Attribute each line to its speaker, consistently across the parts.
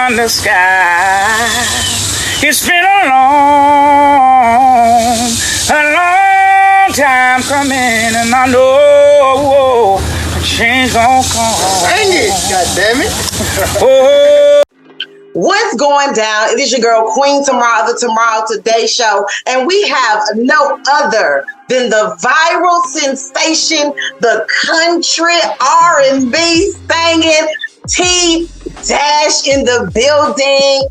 Speaker 1: in the sky. It's been a long time coming, and I know a change gonna come.
Speaker 2: Dang it, goddammit.
Speaker 1: Oh.
Speaker 2: What's going down? It is your girl, Queen Tomaro, the Tomaro Today Show, and we have no other than the viral sensation, the country R&B singing T-Dash in the building.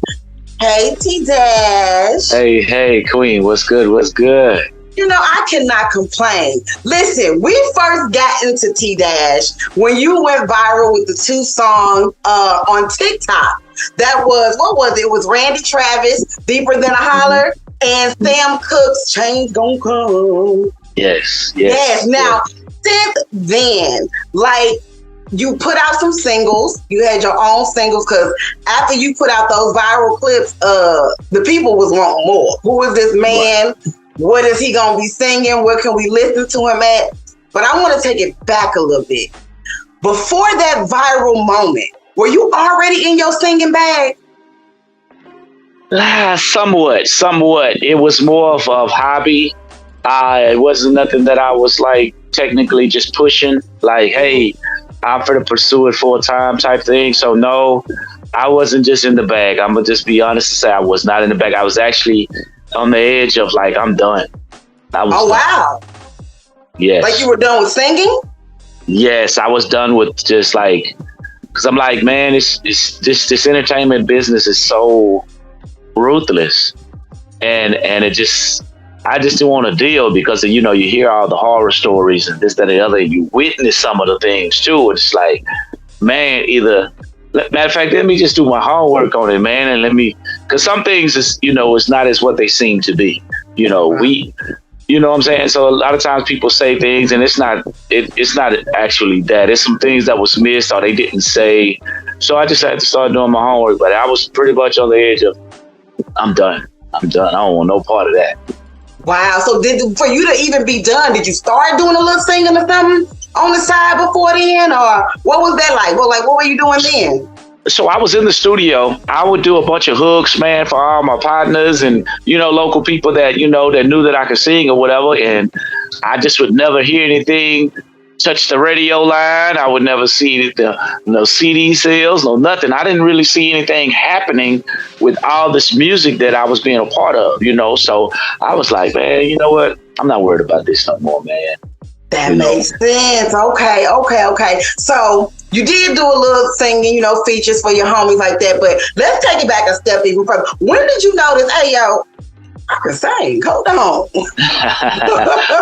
Speaker 2: Hey, T-Dash.
Speaker 3: Hey, Queen, what's good? What's good?
Speaker 2: You know, I cannot complain. Listen, we first got into T-Dash when you went viral with the 2 songs on TikTok. That was, what was it? It was Randy Travis, Deeper Than a Holler, and Sam Cooke's Change Gon' Come.
Speaker 3: Yes.
Speaker 2: Now, since then, like, you put out some singles. You had your own singles because after you put out those viral clips, the people was wanting more. Who is this man? What is he going to be singing? Where can we listen to him at? But I want to take it back a little bit. Before that viral moment, were you already in your singing bag?
Speaker 3: Somewhat. It was more of a hobby. It wasn't nothing that I was like technically just pushing. Like, hey, I'm for to pursue it full time type thing. So no, I wasn't just in the bag. I'm gonna just be honest and say I was not in the bag. I was actually on the edge of like, I'm done.
Speaker 2: Wow.
Speaker 3: Yes.
Speaker 2: Like you were done with singing?
Speaker 3: Yes, I was done with just like, because I'm like, man, it's this entertainment business is so ruthless, and I just didn't want to deal because you know you hear all the horror stories and this, that, and the other. And you witness some of the things too. It's like, man, matter of fact, let me just do my homework on it, man, and because some things is it's not as what they seem to be. You know what I'm saying? So a lot of times people say things and it's not actually that. It's some things that was missed or they didn't say. So I just had to start doing my homework. But I was pretty much on the edge of, I'm done. I don't want no part of that.
Speaker 2: Wow. So for you to even be done, did you start doing a little singing or something on the side before then? Or what was that like? What were you doing then?
Speaker 3: So I was in the studio. I would do a bunch of hooks, man, for all my partners and, local people that, that knew that I could sing or whatever. And I just would never hear anything touch the radio line. I would never see no CD sales, no nothing. I didn't really see anything happening with all this music that I was being a part of, So I was like, man, you know what? I'm not worried about this no more, man.
Speaker 2: That makes sense. Okay. So you did do a little singing, features for your homies like that. But let's take it back a step even further. When did you notice, hey, yo, I can sing? Hold on.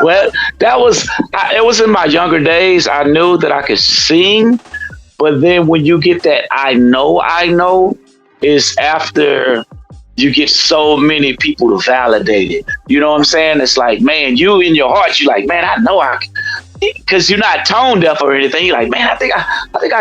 Speaker 3: Well, it was in my younger days. I knew that I could sing. But then when you get that I know is after you get so many people to validate it. You know what I'm saying? It's like, man, you in your heart, you're like, man, I know I can. Because you're not tone deaf or anything. You're like, man, I think I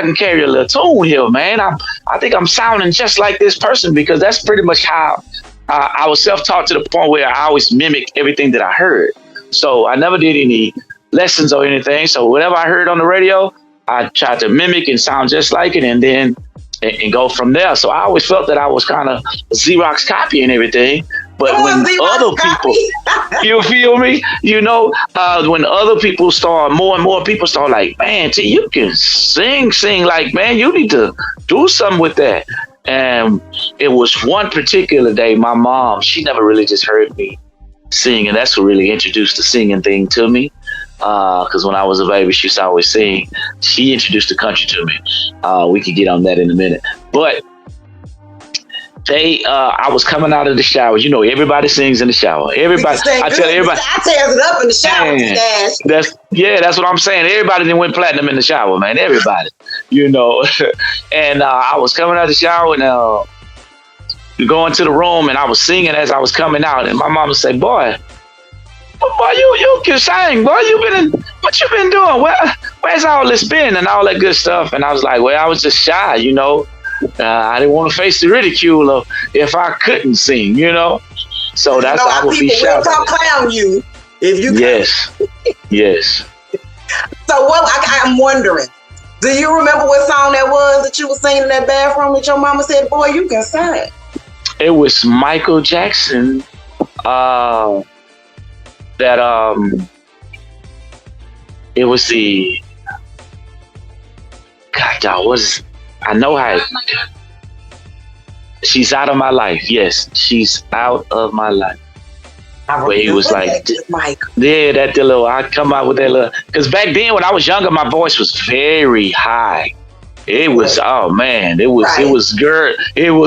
Speaker 3: can carry a little tone here, man. I think I'm sounding just like this person, because that's pretty much how I was self-taught, to the point where I always mimicked everything that I heard. So I never did any lessons or anything. So whatever I heard on the radio, I tried to mimic and sound just like it, and then and go from there. So I always felt that I was kind of Xerox copy and everything. But when other people, you feel me? When other people more and more people start like, man, you can sing like, man, you need to do something with that. And it was one particular day, my mom, she never really just heard me sing. And that's what really introduced the singing thing to me. Because when I was a baby, she used to always sing. She introduced the country to me. We could get on that in a minute. But I was coming out of the shower. Everybody sings in the shower. Everybody, I tell everybody,
Speaker 2: I tears it up in the shower.
Speaker 3: That's what I'm saying. Everybody then went platinum in the shower, man. Everybody, And I was coming out of the shower and going to the room, and I was singing as I was coming out. And my mom would say, "Boy, you can sing, boy. What you been doing? Where's all this been?" And all that good stuff. And I was like, well, I was just shy, I didn't want to face the ridicule of if I couldn't sing, So that's how I would be shy.
Speaker 2: People will clown you if you.
Speaker 3: Yes.
Speaker 2: So I'm wondering, Do you remember what song that was that you were singing in that bathroom that your mama said, boy, you can sing?
Speaker 3: It was Michael Jackson. It was the God, y'all. I know how. She's out of my life. Yes, she's out of my life. Where he was like, yeah, that little. I come out with that little. Because back then, when I was younger, my voice was very high. It was, oh man, it was girly.
Speaker 2: Hadn't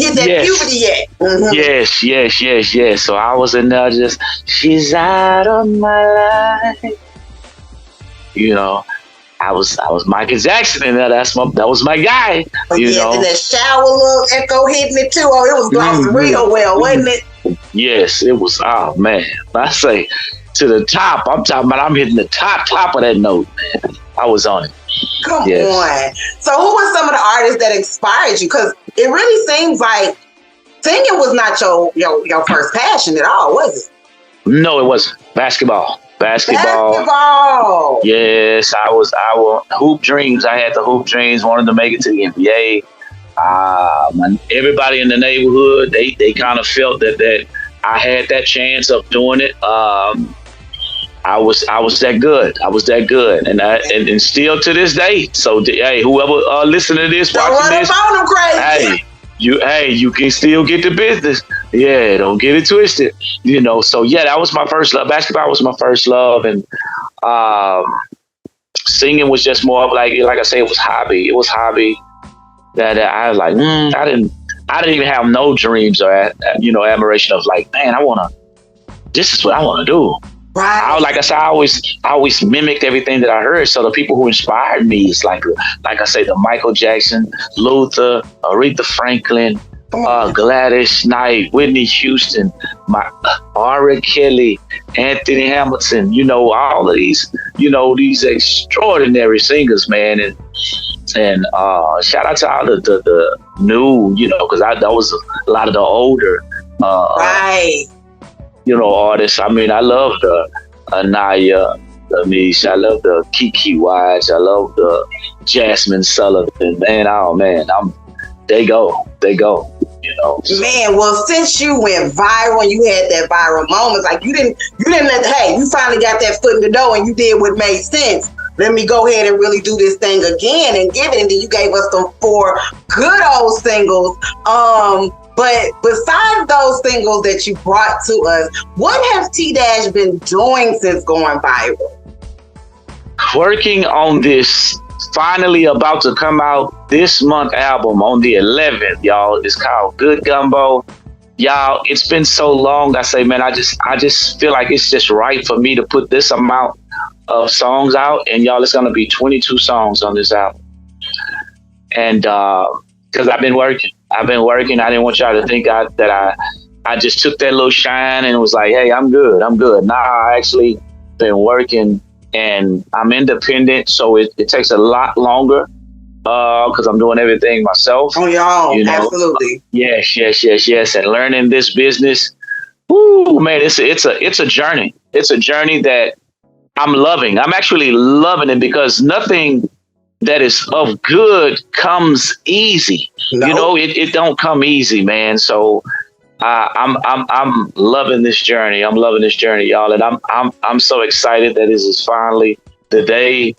Speaker 2: hit that puberty yet.
Speaker 3: Mm-hmm. Yes. So I was in there just, she's out of my life. You know, I was Michael Jackson in there. That was my guy. You know,
Speaker 2: and that shower little echo hitting it too. Oh, it was glossing real well, wasn't it?
Speaker 3: Yes, it was. Oh man, I say to the top. I'm talking about. I'm hitting the top of that note, man. I was on it.
Speaker 2: Come on. So who were some of the artists that inspired you? Because it really seems like singing was not your first passion at all, was it?
Speaker 3: No, it wasn't. Basketball. Yes, I was hoop dreams. I had the hoop dreams, wanted to make it to the NBA. Everybody in the neighborhood, they kind of felt that I had that chance of doing it. I was that good. I was that good, and still to this day. So hey, whoever listen to this, watching this, you can still get the business. Yeah, don't get it twisted. You know. So yeah, that was my first love. Basketball was my first love, and singing was just more of like I say, it was hobby. It was hobby that I was like, I didn't even have no dreams or admiration of like, man, this is what I want to do.
Speaker 2: Right.
Speaker 3: Like I said, I always mimicked everything that I heard. So the people who inspired me is like I say, the Michael Jackson, Luther, Aretha Franklin, Gladys Knight, Whitney Houston, R. Kelly, Anthony Hamilton. You know, all of these, these extraordinary singers, man. And shout out to all the new, because that was a lot of the older, artists. I mean, I love the Anaya, Amish. I love the Kiki Wise. I love the Jasmine Sullivan. Man, oh man, they go.
Speaker 2: Man, well, since you went viral and you had that viral moment, like you didn't you finally got that foot in the door and you did what made sense. Let me go ahead and really do this thing again and give it. And then you gave us some 4 good old singles. But besides those singles that you brought to us, what has T-Dash been doing since going viral?
Speaker 3: Working on this finally about to come out this month album on the 11th, y'all. It's called Good Gumbo. Y'all, it's been so long. I say, man, I just feel like it's just right for me to put this amount of songs out. And y'all, it's going to be 22 songs on this album. And because I've been working. I didn't want y'all to think that I just took that little shine and was like, hey, I'm good. Nah, I actually been working and I'm independent. So it takes a lot longer because I'm doing everything myself.
Speaker 2: On your own, absolutely.
Speaker 3: Yes. And learning this business. Woo, man, it's a journey. It's a journey that I'm loving. I'm actually loving it because nothing that is of good comes easy. No. It don't come easy, man. So I'm loving this journey. I'm loving this journey, y'all, and I'm so excited that this is finally, the day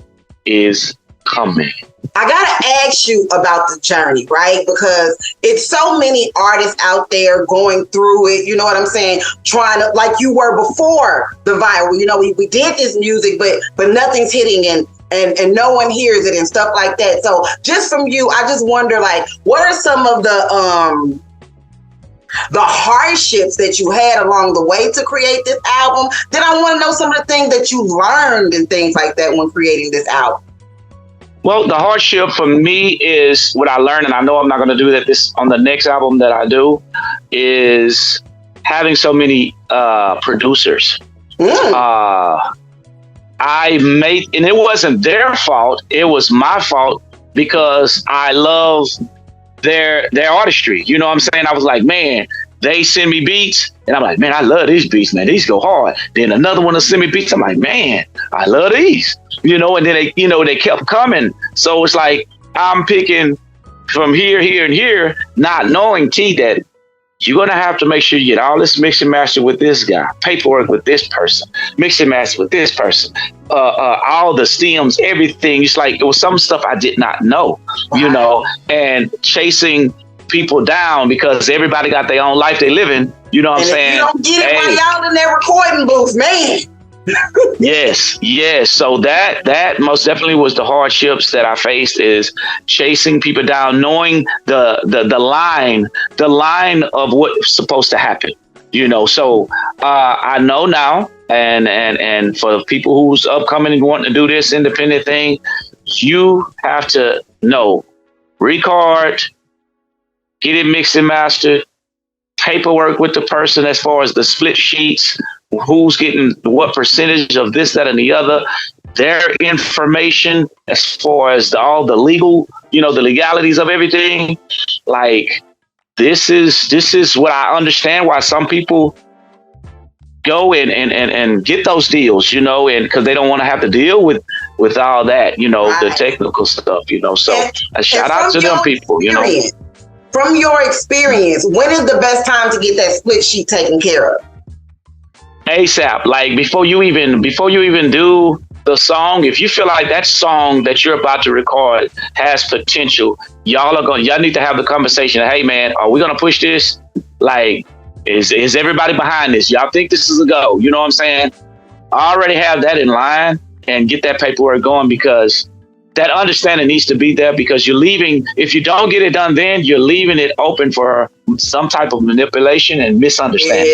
Speaker 3: is coming.
Speaker 2: I gotta ask you about the journey, right? Because it's so many artists out there going through it. You know what I'm saying? Trying to, like you were before the viral. We did this music, but nothing's hitting and no one hears it and stuff like that. So just from you, I just wonder, like, what are some of the hardships that you had along the way to create this album? Then I want to know some of the things that you learned and things like that when creating this album.
Speaker 3: Well, the hardship for me is what I learned, and I know I'm not going to do that on the next album that I do, is having so many producers. And it wasn't their fault. It was my fault because I love their artistry. You know what I'm saying? I was like, man, they send me beats and I'm like, man, I love these beats, man. These go hard. Then another one will send me beats. I'm like, man, I love these. And then they kept coming. So it's like I'm picking from here, here, and here, not knowing that you're gonna have to make sure you get all this mix and master with this guy, paperwork with this person, mix and master with this person, all the stems, everything. It's like it was some stuff I did not know, and chasing people down because everybody got their own life they living. You know what I'm saying?
Speaker 2: You don't get it while y'all in that recording booth, man.
Speaker 3: Yes. So that most definitely was the hardships that I faced, is chasing people down, knowing the line of what's supposed to happen. So I know now, and for people who's upcoming and wanting to do this independent thing, you have to know, record, get it mixed and mastered, paperwork with the person as far as the split sheets, who's getting what percentage of this, that, and the other, their information as far as all the legal, the legalities of everything. Like this is what I understand why some people go and get those deals, and because they don't want to have to deal with all that, the technical stuff, So a shout out to them people,
Speaker 2: From your experience, when is the best time to get that split sheet taken care of?
Speaker 3: ASAP. Like before you even do the song, if you feel like that song that you're about to record has potential, y'all need to have the conversation. Hey man, are we gonna push this? Like, is everybody behind this? Y'all think this is a go? You know what I'm saying? I already have that in line and get that paperwork going, because that understanding needs to be there, because you're leaving. If you don't get it done, then you're leaving it open for some type of manipulation and misunderstanding.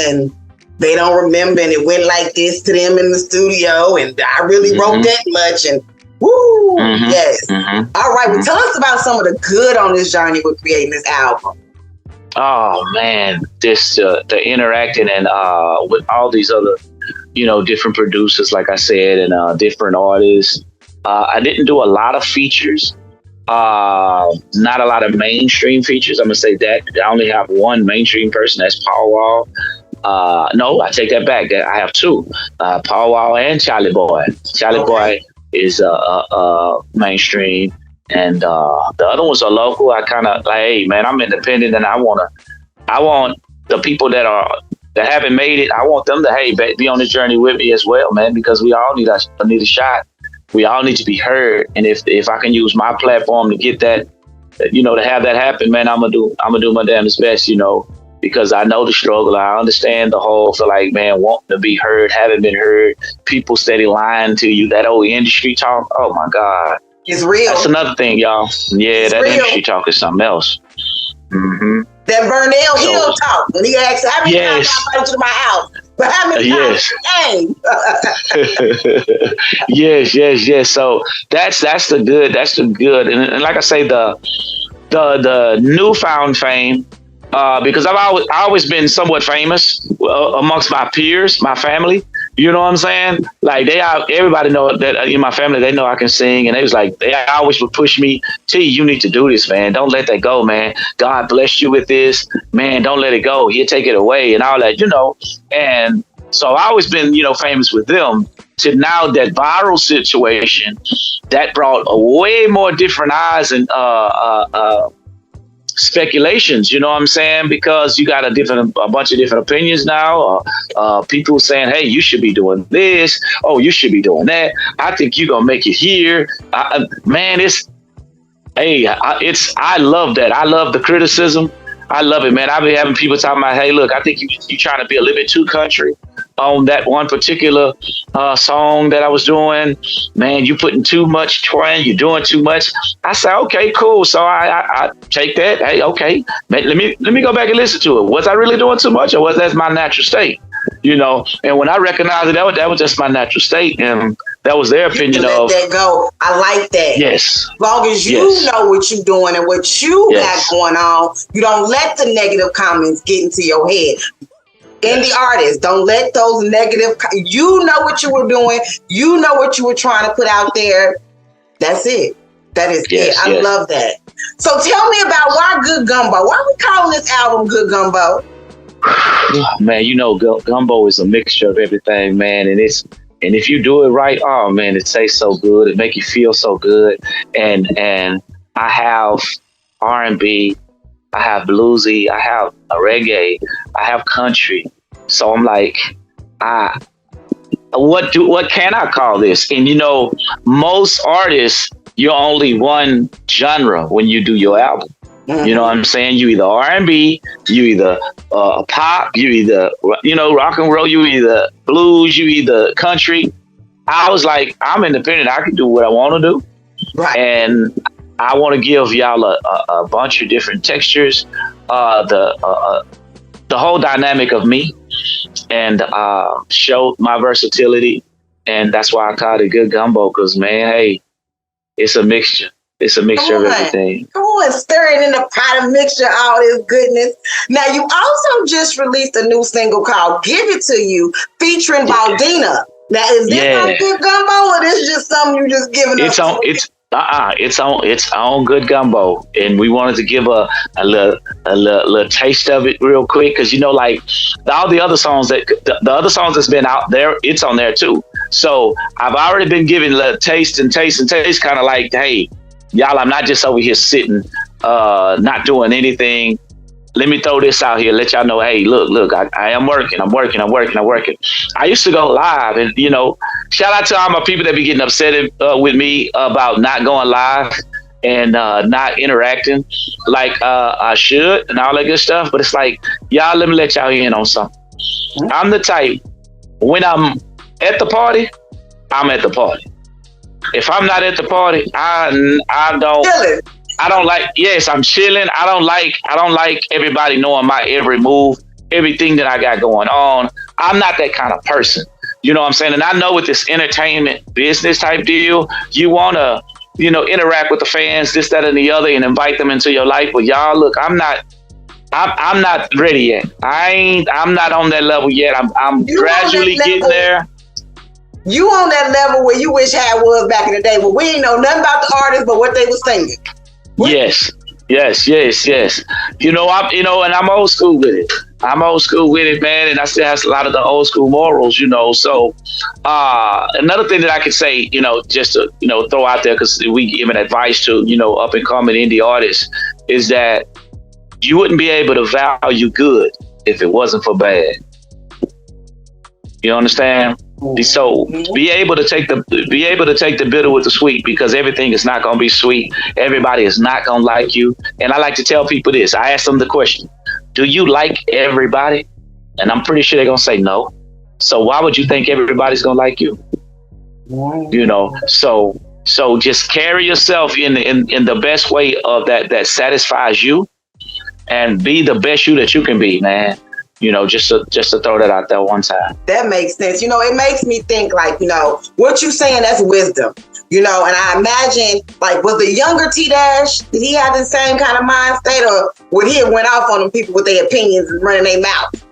Speaker 2: And they don't remember, and it went like this to them in the studio, and I really wrote that much, and woo, yes. All right, well, tell us about some of the good on this journey with creating this album.
Speaker 3: Oh man, this the interacting and with all these other, different producers, like I said, and different artists. I didn't do a lot of features, not a lot of mainstream features. I'm gonna say that I only have one mainstream person. That's Paul Wall. No, I take that back. I have two, Paul Wall and Charlie Boy. Charlie Boy is mainstream, and the other ones are local. I kind of like, hey man, I'm independent, and I want the people that haven't made it. I want them to be on the journey with me as well, man, because we all need a shot. We all need to be heard, and if I can use my platform to get that, to have that happen, man, I'm gonna do my damnedest best, because I know the struggle. I understand the whole feel like, man, wanting to be heard, haven't been heard, people steady lying to you, that old industry talk. Oh my God.
Speaker 2: It's real.
Speaker 3: That's another thing, y'all. Yeah, it's that real. Industry talk is something else.
Speaker 2: That Vernell Hill talk, when he asked, how many times I invited you to my house? But how many times you came?
Speaker 3: Yes. So that's the good. And like I say, the newfound fame, because I've always been somewhat famous amongst my peers, my family. You know what I'm saying? Like everybody know that in my family, they know I can sing, and they always would push me. T, you need to do this, man. Don't let that go, man. God blessed you with this, man. Don't let it go. He'll take it away and all that, And so I've always been, famous with them. To now that viral situation, that brought a way more different eyes and speculations, you know what I'm saying? Because you got a bunch of different opinions now. People saying, hey, you should be doing this. Oh, you should be doing that. I think you're going to make it here. Man, I love that. I love the criticism. I love it, man. I've been having people talking about, hey, look, I think you're trying to be a little bit too country on that one particular song that I was doing. Man, you putting too much twang, you're doing too much. I said, okay, cool. So I take that. Hey, okay, man, let me go back and listen to it. Was I really doing too much, or was that my natural state? And when I recognized it, that was just my natural state, and that was their opinion of
Speaker 2: that go. I like that.
Speaker 3: Yes.
Speaker 2: As long as you know what you're doing and what you got going on, you don't let the negative comments get into your head. And the artist, don't let those negative. You know what you were doing. You know what you were trying to put out there. That's it. That is it. I love that. So tell me about why Good Gumbo. Why are we calling this album Good Gumbo?
Speaker 3: Man, Gumbo is a mixture of everything, man, and And if you do it right, oh man, it tastes so good. It make you feel so good. And I have R&B, I have bluesy, I have a reggae, I have country. So I'm like, what can I call this? And most artists, you're only one genre when you do your album. You know what I'm saying? You either R&B, you either pop, you either rock and roll, you either blues, you either country. I was like, I'm independent. I can do what I want to do,
Speaker 2: Right.
Speaker 3: and I want to give y'all a bunch of different textures, the whole dynamic of me, and show my versatility. And that's why I call it Good Gumbo, because man, hey, it's a mixture. It's a mixture of everything.
Speaker 2: Come on, stirring in the pot of mixture, all this goodness. Now, you also just released a new single called Give It To You, featuring Baldina. Now, is this on Good Gumbo, or this just something you just giving us?
Speaker 3: It's on Good Gumbo, and we wanted to give a little taste of it real quick, because like all the other songs the other songs that's been out there, it's on there too. So I've already been giving a little taste, kind of like, hey, y'all, I'm not just over here sitting, not doing anything. Let me throw this out here, let y'all know, hey, look, I am working. I'm working. I used to go live, and shout out to all my people that be getting upset with me about not going live and not interacting like I should and all that good stuff. But it's like, y'all, let me let y'all in on something. I'm the type, when I'm at the party, I'm at the party. If I'm not at the party, I don't like. Yes, I'm chilling. I don't like everybody knowing my every move, everything that I got going on. I'm not that kind of person. You know what I'm saying? And I know with this entertainment business type deal, you want to, interact with the fans, this, that, and the other, and invite them into your life. But y'all, look, I'm not ready yet. I'm not on that level yet. I'm gradually getting there.
Speaker 2: You on that level where you wish I was back in the day, but we ain't know nothing about the artists but what they was singing.
Speaker 3: Yes. And I'm old school with it. Man, and I still have a lot of the old school morals, So another thing that I could say, just to throw out there, because we giving advice to up and coming indie artists, is that you wouldn't be able to value good if it wasn't for bad. You understand? So be able to take the bitter with the sweet, because everything is not going to be sweet. Everybody is not going to like you. And I like to tell people this. I ask them the question, do you like everybody? And I'm pretty sure they're going to say no. So why would you think everybody's going to like you? So just carry yourself in the best way of that satisfies you, and be the best you that you can be, man. Just to throw that out there one time. That
Speaker 2: makes sense. It makes me think like, what you saying, that's wisdom. And I imagine, like, was the younger T-Dash, did he have the same kind of mind state, or would he have went off on them people with their opinions and running their mouth?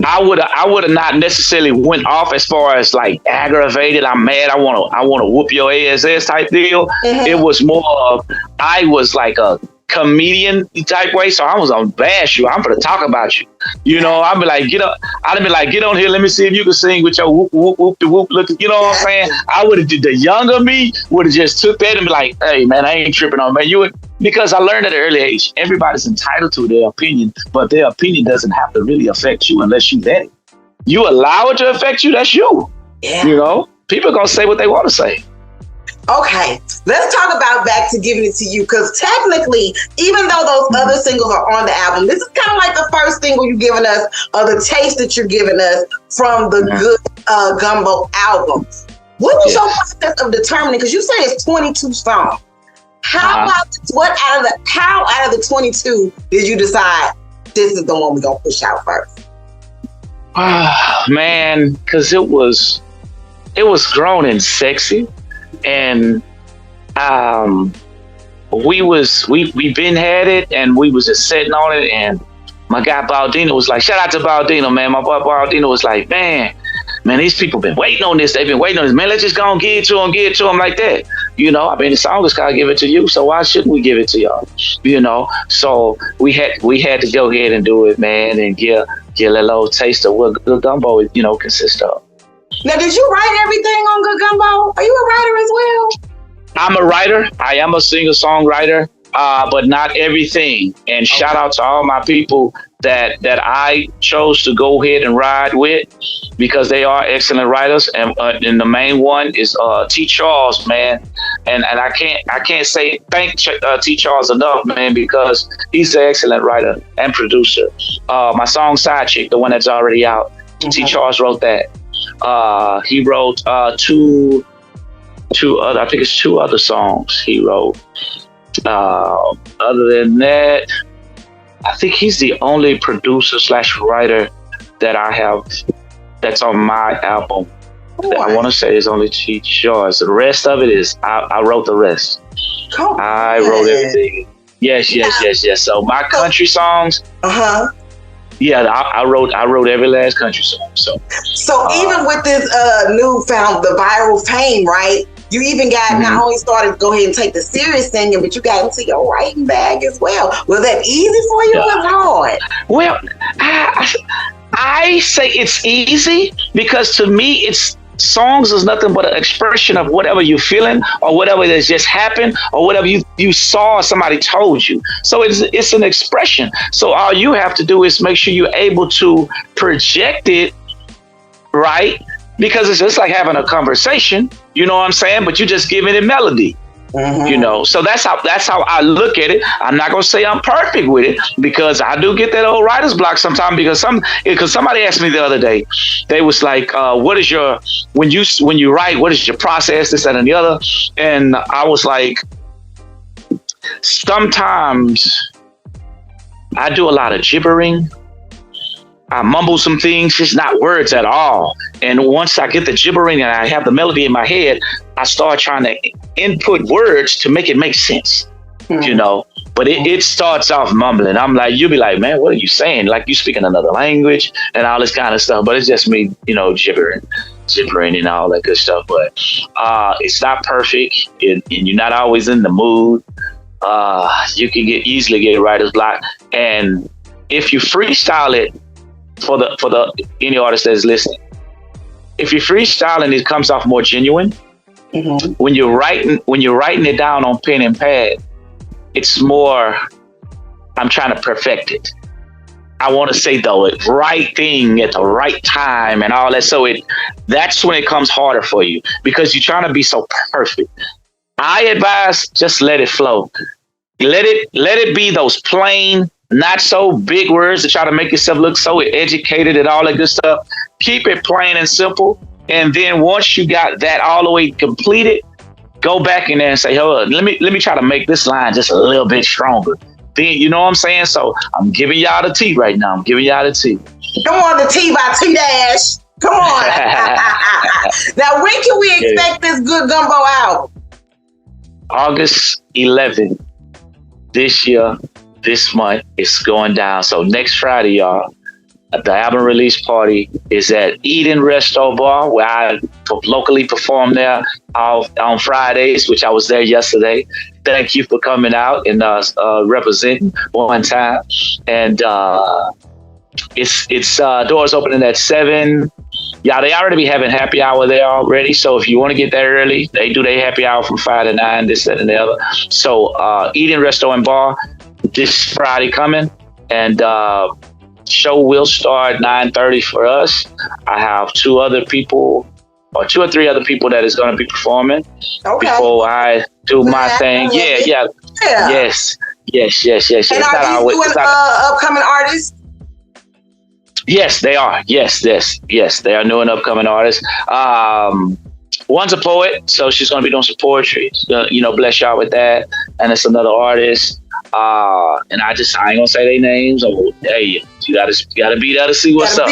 Speaker 3: I would have not necessarily went off as far as like aggravated, I'm mad, I want to whoop your ass type deal. Mm-hmm. It was more of, I was like a comedian type way, so I was gonna bash you. I'm gonna talk about you. I'd be like, get up. I'd be like, get on here. Let me see if you can sing with your whoop whoop whoop the whoop. Look, you know what I'm saying? I would have did the younger me would have just took that and be like, hey man, I ain't tripping on man. Because I learned at an early age, everybody's entitled to their opinion, but their opinion doesn't have to really affect you unless you let it. You allow it to affect you, that's you. Yeah. People are gonna say what they want to say.
Speaker 2: Okay, let's talk about Back to Giving It To You, because technically, even though those other singles are on the album, this is kind of like the first single you're giving us, or the taste that you're giving us from the Good Gumbo album. What was your process of determining, because you say it's 22 songs. How out of the 22 did you decide this is the one we're going to push out first?
Speaker 3: Man, because it was grown and sexy. And we been had it, and we was just sitting on it, and my guy Baldino was like, shout out to Baldino, man. My boy Baldino was like, man, these people been waiting on this. They've been waiting on this, man. Let's just go and give it to them like that. The song is called Give It To You, so why shouldn't we give it to y'all? So we had to go ahead and do it, man, and get a little taste of what Good Gumbo consists of.
Speaker 2: Now, did you write everything on Good Gumbo? Are you a writer as well?
Speaker 3: I'm a writer. I am a singer-songwriter, but not everything. And shout out to all my people that I chose to go ahead and ride with, because they are excellent writers. And the main one is T. Charles, man. And I can't say thank T. Charles enough, man, because he's an excellent writer and producer. My song Side Chick, the one that's already out, T. Charles wrote that. He wrote two other, I think it's two other songs he wrote. Other than that, I think he's the only producer / writer that I have that's on my album. I want to say is only T. Charles. The rest of it is I wrote the rest. I wrote everything. Yes. So my country songs. Yeah, I wrote every last country song. So
Speaker 2: even with this newfound the viral fame, right? You even got not only started to go ahead and take the serious singing, but you got into your writing bag as well. Was that easy for you? Or was it hard?
Speaker 3: Well, I say it's easy because to me, songs is nothing but an expression of whatever you're feeling or whatever that's just happened or whatever you saw or somebody told you. So it's an expression. So all you have to do is make sure you're able to project it right, because it's just like having a conversation, you know what I'm saying? But you're just giving it melody. You know, so that's how I look at it. I'm not gonna say I'm perfect with it, because I do get that old writer's block sometimes. Because somebody asked me the other day, they was like, "What is your when you write? What is your process? This, that, and the other?" And I was like, sometimes I do a lot of gibbering. I mumble some things, it's not words at all. And once I get the gibbering and I have the melody in my head, I start trying to input words to make it make sense, you know. But it starts off mumbling. I'm like, you'll be like, man, what are you saying? Like you speaking another language and all this kind of stuff. But it's just me, you know, gibbering and all that good stuff. But it's not perfect, and you're not always in the mood. You can easily get writer's block. And if you freestyle it, for the any artist that's listening, if you're freestyling, it comes off more genuine. When you're writing it down on pen and pad, it's more, I'm trying to perfect it. I want to say the right thing at the right time and all that. So that's when it comes harder for you, because you're trying to be so perfect. I advise just let it flow. Let it be those plain, not so big words to try to make yourself look so educated and all that good stuff. Keep it plain and simple. And then once you got that all the way completed, go back in there and say, hold on, let me try to make this line just a little bit stronger. Then, you know what I'm saying? So I'm giving y'all the tea right now. I'm giving y'all the tea.
Speaker 2: Come on, the tea by T-Dash. Come on. Now, when can we expect this Good Gumbo album?
Speaker 3: August 11th. This year, this month, it's going down. So next Friday, y'all, the album release party is at Eden Resto Bar, where I locally perform there on Fridays, which I was there yesterday. Thank you for coming out and representing one time. And it's doors opening at 7. Yeah, they already be having happy hour there already. So if you want to get there early, they do their happy hour from 5 to 9, this, that, and the other. So Eden Resto and Bar this Friday coming, and show will start 9:30 for us. I have 2 or 3 other people that is going to be performing before I do my thing. Yeah. Yes.
Speaker 2: And are these doing upcoming artists?
Speaker 3: Yes, they are. Yes, they are new and upcoming artists. One's a poet, so she's going to be doing some poetry. Bless y'all with that. And it's another artist. And I ain't gonna say their names. Hey, you gotta be there to see what's up.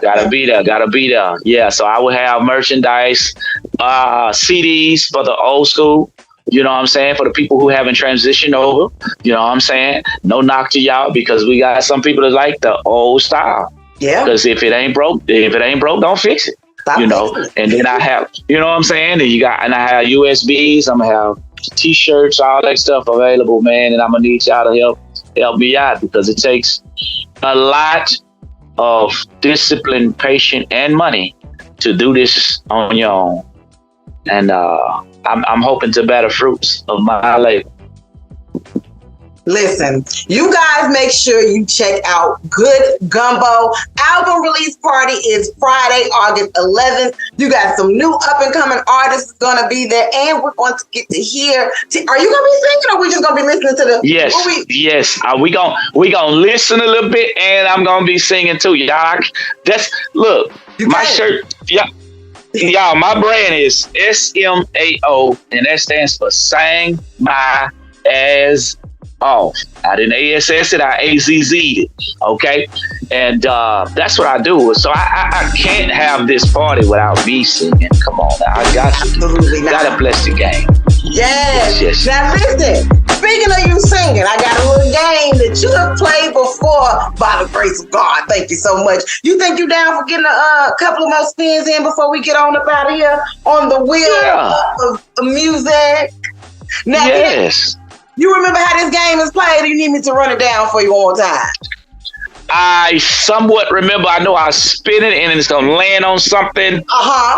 Speaker 3: Gotta be there. Yeah. So I will have merchandise, CDs for the old school. You know what I'm saying? For the people who haven't transitioned over. You know what I'm saying? No knock to y'all, because we got some people that like the old style. Yeah. Because if it ain't broke, don't fix it. And then I have, you know what I'm saying? And I have USBs. I'm gonna have T-shirts, all that stuff available, man. And I'm gonna need y'all to help me out, because it takes a lot of discipline, patience, and money to do this on your own, and I'm hoping to better fruits of my labor.
Speaker 2: Listen, you guys make sure you check out Good Gumbo. Album release party is Friday, August 11th. You got some new up-and-coming artists going to be there, and we're going to get to hear. Are you going to be singing, or we just going to be listening to the...
Speaker 3: Yes. We gonna listen a little bit, and I'm going to be singing too. Y'all, look, my shirt, y'all, my brand is SMAO, and that stands for Sang My Ass Off. I didn't ASS it, I AZZ'd it. Okay, and that's what I do. So I can't have this party without me singing. Come on, now. I got to.
Speaker 2: Absolutely not.
Speaker 3: Gotta bless the game.
Speaker 2: Yes. Now listen, speaking of you singing, I got a little game that you have played before, by the grace of God. Thank you so much. You think you down for getting a couple of more spins in before we get on up out of here on the wheel of music? Now,
Speaker 3: yes.
Speaker 2: You remember how this game is played, or you need me to run it down for you one more time?
Speaker 3: I somewhat remember. I know I spin it and it's going to land on something.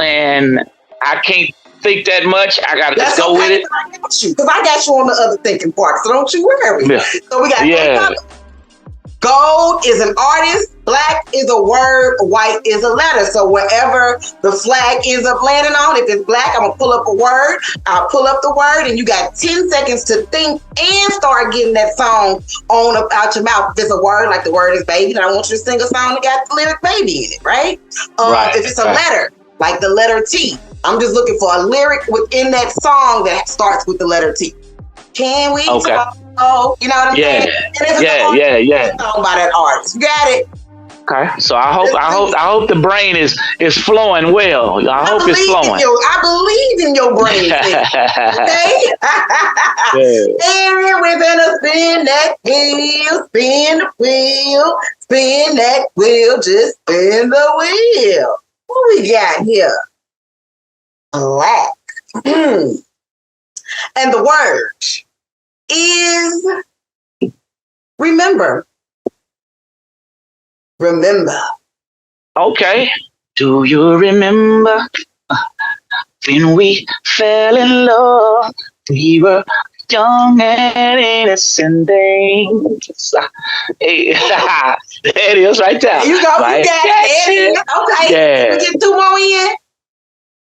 Speaker 3: And I can't think that much. I got to just go with it.
Speaker 2: Because I got you on the other thinking part, so don't you worry.
Speaker 3: Yeah.
Speaker 2: So we got gold is an artist, black is a word, white is a letter. So wherever the flag ends up landing on, if it's black, I'm going to pull up a word. I'll pull up the word, and you got 10 seconds to think and start getting that song on up out your mouth. If it's a word, like the word is baby, then I want you to sing a song that got the lyric baby in it, right? If it's a letter, like the letter T, I'm just looking for a lyric within that song that starts with the letter T. Can we talk? Oh, you know what I'm saying? And if it's song by that artist. You got it.
Speaker 3: Okay. So I hope the brain is flowing well. I hope it's flowing.
Speaker 2: I believe in your brain. Okay? And we're gonna spin that wheel, spin the wheel, spin that wheel, just spin the wheel. What we got here? Black. And the word is remember. Remember.
Speaker 3: Okay. Do you remember when we fell in love? We were young and innocent things. Hey, there it is right there.
Speaker 2: There you go. You got it. Okay.
Speaker 3: Yeah.
Speaker 2: We get 2 more in.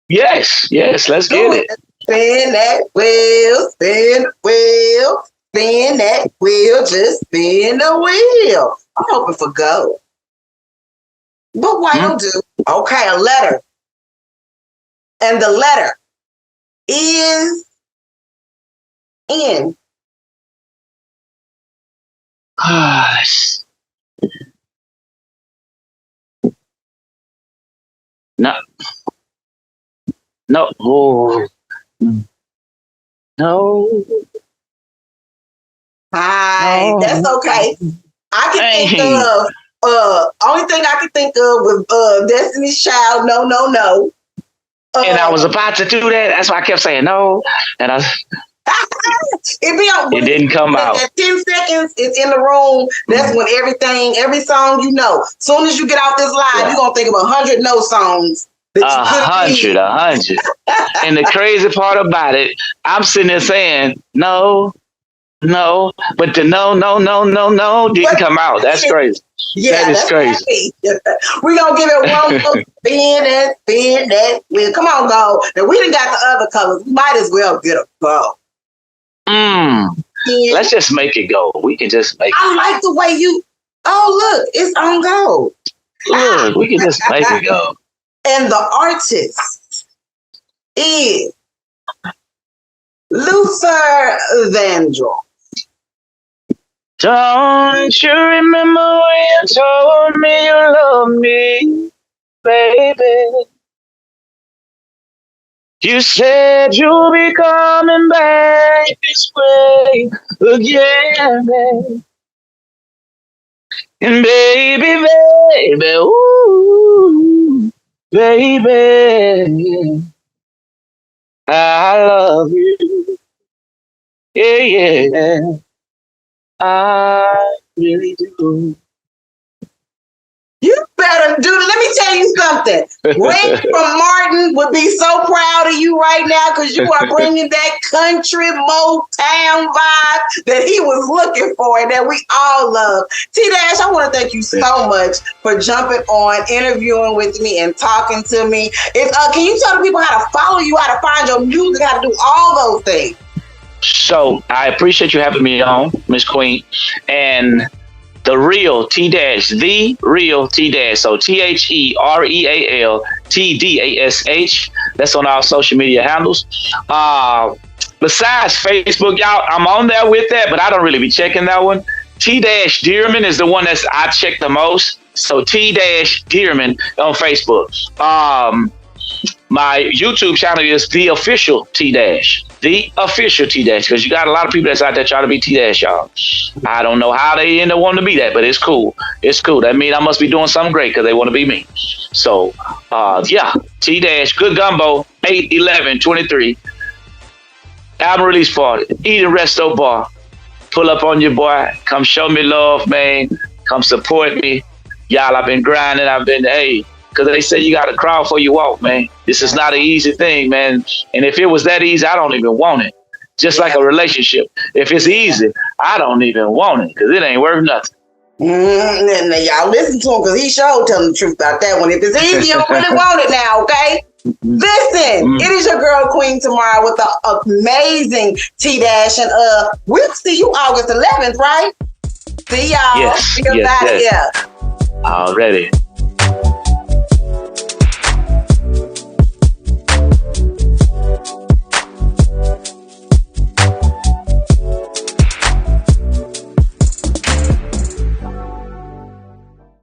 Speaker 3: Yes. Let's get it.
Speaker 2: Spin that wheel, spin the wheel, spin that wheel, just spin the wheel. I'm hoping for gold. But why don't do? Okay, a letter. And the letter is N.
Speaker 3: No. Oh. No.
Speaker 2: Hi,
Speaker 3: No.
Speaker 2: that's okay. I can think of only thing I can think of was Destiny's Child, No.
Speaker 3: And I was about to do that. That's why I kept saying no. And it didn't come out.
Speaker 2: At 10 seconds, it's in the room. That's when every song you know. Soon as you get out this live, you're gonna think of 100 no songs.
Speaker 3: 100. And the crazy part about it, I'm sitting there saying no, but the no didn't come out. That's crazy.
Speaker 2: Yeah,
Speaker 3: that is crazy.
Speaker 2: We're gonna give it one more spin that wheel. Come on, go. Now we done got the other colors. We might as well get a go.
Speaker 3: Let's just make it go. We can just make it.
Speaker 2: I like the way you. Oh, look, it's on go.
Speaker 3: Look, we can just make it go.
Speaker 2: And the artist is Luther Vandross.
Speaker 3: Don't you remember when you told me you love me, baby? You said you'll be coming back this way again, baby. And baby, ooh, baby, I love you. Yeah. I really do.
Speaker 2: You better do it. Let me tell you something. Rick from Martin would be so proud of you right now because you are bringing that country Motown vibe that he was looking for and that we all love. T-Dash, I want to thank you so much for jumping on, interviewing with me, and talking to me. Can you tell the people how to follow you, how to find your music, how to do all those things?
Speaker 3: So I appreciate you having me on, Miss Queen. And the real T-Dash, the real T-Dash. So TherealTDash. That's on our social media handles. Besides Facebook, y'all, I'm on there with that, but I don't really be checking that one. T-Dash Dearman is the one that I check the most. So T-Dash Dearman on Facebook. My YouTube channel is The Official T-Dash. The Official T-Dash, because you got a lot of people that's out there trying to be T-Dash, y'all. I don't know how they end up wanting to be that, but it's cool. It's cool. That means I must be doing something great because they want to be me. So, yeah, T-Dash, Good Gumbo, 8/11/23. Album release party, eating resto bar. Pull up on your boy. Come show me love, man. Come support me. Y'all, I've been grinding. Because they say you got to crawl before you walk, man. This is not an easy thing, man. And if it was that easy, I don't even want it. Just like a relationship. If it's easy, I don't even want it because it ain't worth nothing.
Speaker 2: And y'all listen to him because he sure telling the truth about that one. If it's easy, you don't really want it now, okay? Listen, it is your girl Queen Tomaro with the amazing T-Dash. And we'll see you August 11th, right? See y'all.
Speaker 3: Yes.
Speaker 2: Already.